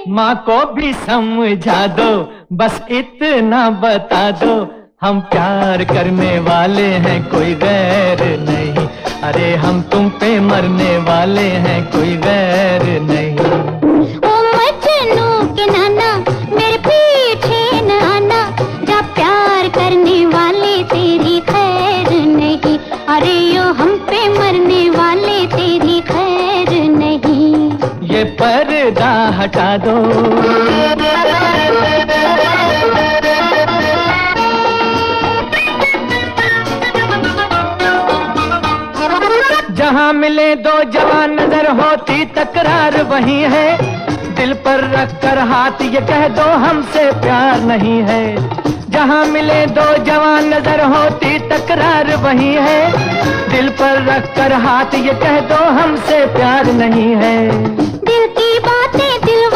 माँ को भी समझा दो, बस इतना बता दो, हम प्यार करने वाले हैं, कोई गैर नहीं। अरे हम तुम पे मरने वाले हैं, कोई गैर नहीं। ओ मजनू के नाना, मेरे पीछे न आना, जा प्यार करने वाले तेरी खैर नहीं। अरे यो हम पे मरने वाले तेरी खैर नहीं। ये पर्दा हटा दो, जहाँ मिले दो जवान नजर होती तकरार वही है। दिल पर रख कर हाथ ये कह दो हमसे प्यार नहीं है। जहाँ मिले दो जवान नजर होती तकरार वही है। दिल पर रख कर हाथ ये कह दो हमसे प्यार नहीं है। दिल की बातें दिल